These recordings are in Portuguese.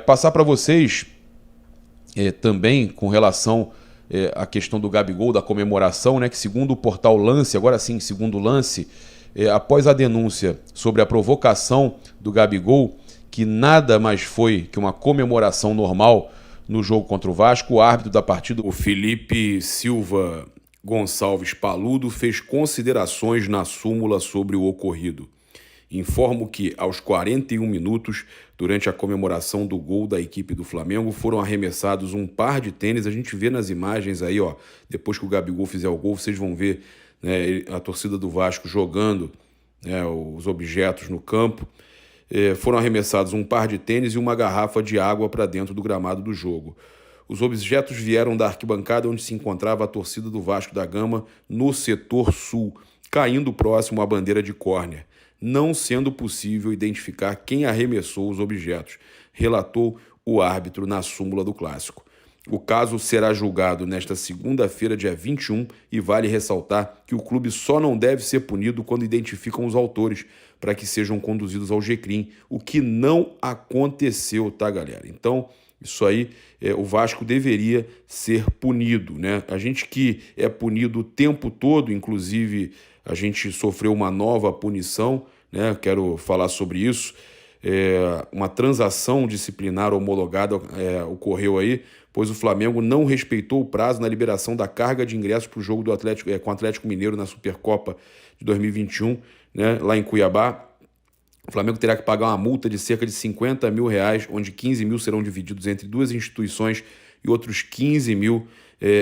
Passar para vocês também com relação à questão do Gabigol, da comemoração, né, que segundo o portal Lance, agora sim, segundo o Lance, após a denúncia sobre a provocação do Gabigol, que nada mais foi que uma comemoração normal no jogo contra o Vasco, o árbitro da partida, o Felipe Silva Gonçalves Paludo, fez considerações na súmula sobre o ocorrido. Informo que, aos 41 minutos, durante a comemoração do gol da equipe do Flamengo, foram arremessados um par de tênis. A gente vê nas imagens aí, ó, depois que o Gabigol fizer o gol, vocês vão ver, né, a torcida do Vasco jogando, né, os objetos no campo. Foram arremessados um par de tênis e uma garrafa de água para dentro do gramado do jogo. Os objetos vieram da arquibancada onde se encontrava a torcida do Vasco da Gama, no setor sul, caindo próximo à bandeira de córner, não sendo possível identificar quem arremessou os objetos, relatou o árbitro na súmula do clássico. O caso será julgado nesta segunda-feira, dia 21, e vale ressaltar que o clube só não deve ser punido quando identificam os autores, para que sejam conduzidos ao Gecrim, o que não aconteceu, tá, galera? Então, isso aí, o Vasco deveria ser punido, né? A gente que é punido o tempo todo, inclusive a gente sofreu uma nova punição, né? Quero falar sobre isso. Uma transação disciplinar homologada ocorreu aí, pois o Flamengo não respeitou o prazo na liberação da carga de ingressos para o jogo do Atlético, com o Atlético Mineiro na Supercopa de 2021, né? Lá em Cuiabá. O Flamengo terá que pagar uma multa de cerca de R$50 mil, onde 15 mil serão divididos entre duas instituições e outros 15 mil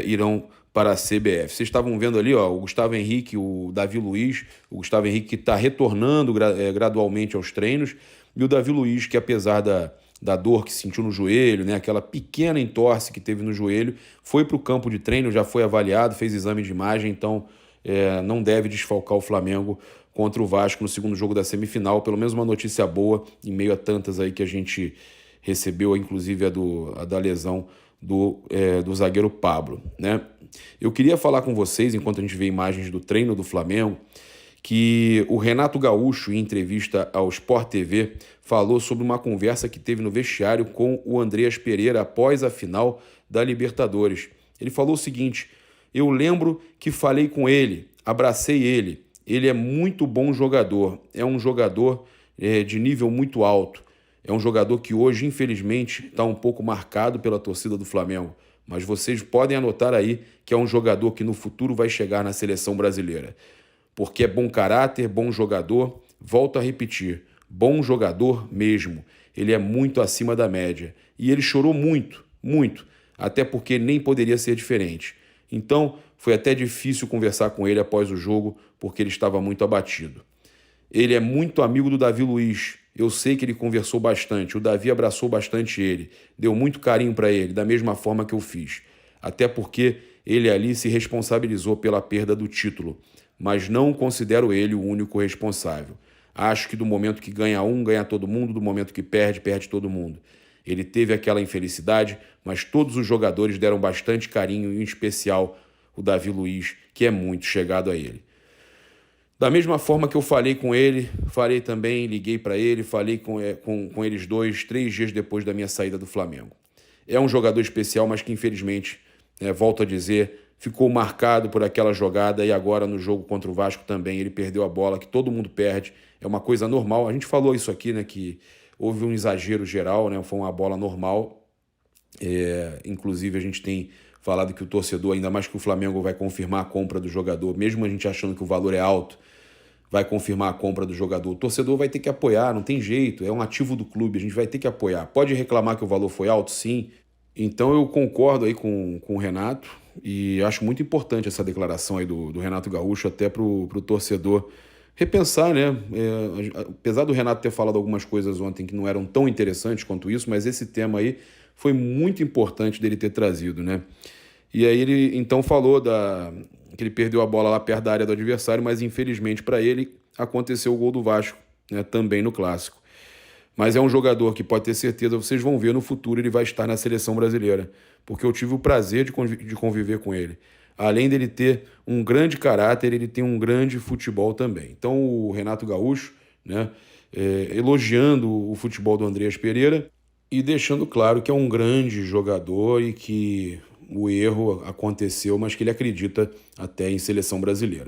irão para a CBF. Vocês estavam vendo ali, ó, o Gustavo Henrique, o Davi Luiz, o Gustavo Henrique que está retornando gradualmente aos treinos, e o Davi Luiz que, apesar da dor que sentiu no joelho, né, aquela pequena entorse que teve no joelho, foi para o campo de treino, já foi avaliado, fez exame de imagem, então não deve desfalcar o Flamengo contra o Vasco no segundo jogo da semifinal. Pelo menos uma notícia boa, em meio a tantas aí que a gente recebeu, inclusive a da lesão do zagueiro Pablo, né? Eu queria falar com vocês, enquanto a gente vê imagens do treino do Flamengo, que o Renato Gaúcho, em entrevista ao Sport TV, falou sobre uma conversa que teve no vestiário com o Andreas Pereira após a final da Libertadores. Ele falou o seguinte: eu lembro que falei com ele, abracei ele. Ele é muito bom jogador, é um jogador de nível muito alto. É um jogador que hoje, infelizmente, está um pouco marcado pela torcida do Flamengo. Mas vocês podem anotar aí que é um jogador que no futuro vai chegar na seleção brasileira. Porque é bom caráter, bom jogador, volto a repetir, bom jogador mesmo. Ele é muito acima da média. E ele chorou muito, muito, até porque nem poderia ser diferente. Então, foi até difícil conversar com ele após o jogo, porque ele estava muito abatido. Ele é muito amigo do Davi Luiz. Eu sei que ele conversou bastante. O Davi abraçou bastante ele. Deu muito carinho para ele, da mesma forma que eu fiz. Até porque ele ali se responsabilizou pela perda do título. Mas não considero ele o único responsável. Acho que do momento que ganha um, ganha todo mundo. Do momento que perde, perde todo mundo. Ele teve aquela infelicidade, mas todos os jogadores deram bastante carinho, em especial o Davi Luiz, que é muito chegado a ele. Da mesma forma que eu falei com ele, falei também, liguei para ele, falei com eles dois, 3 dias depois da minha saída do Flamengo. É um jogador especial, mas que infelizmente, volto a dizer, ficou marcado por aquela jogada e agora no jogo contra o Vasco também ele perdeu a bola, que todo mundo perde, é uma coisa normal. A gente falou isso aqui, né, que houve um exagero geral, né, foi uma bola normal. Inclusive a gente tem falado que o torcedor, ainda mais que o Flamengo vai confirmar a compra do jogador, mesmo a gente achando que o valor é alto, vai confirmar a compra do jogador. O torcedor vai ter que apoiar, não tem jeito, é um ativo do clube, a gente vai ter que apoiar. Pode reclamar que o valor foi alto? Sim. Então eu concordo aí com o Renato e acho muito importante essa declaração aí do Renato Gaúcho, até pro torcedor repensar, né? Apesar do Renato ter falado algumas coisas ontem que não eram tão interessantes quanto isso, mas esse tema aí foi muito importante dele ter trazido, né? E aí ele então falou que ele perdeu a bola lá perto da área do adversário, mas infelizmente para ele aconteceu o gol do Vasco, né, também no Clássico. Mas é um jogador que pode ter certeza, vocês vão ver no futuro, ele vai estar na seleção brasileira, porque eu tive o prazer de conviver com ele. Além dele ter um grande caráter, ele tem um grande futebol também. Então o Renato Gaúcho, né, elogiando o futebol do Andreas Pereira e deixando claro que é um grande jogador e que o erro aconteceu, mas que ele acredita até em seleção brasileira.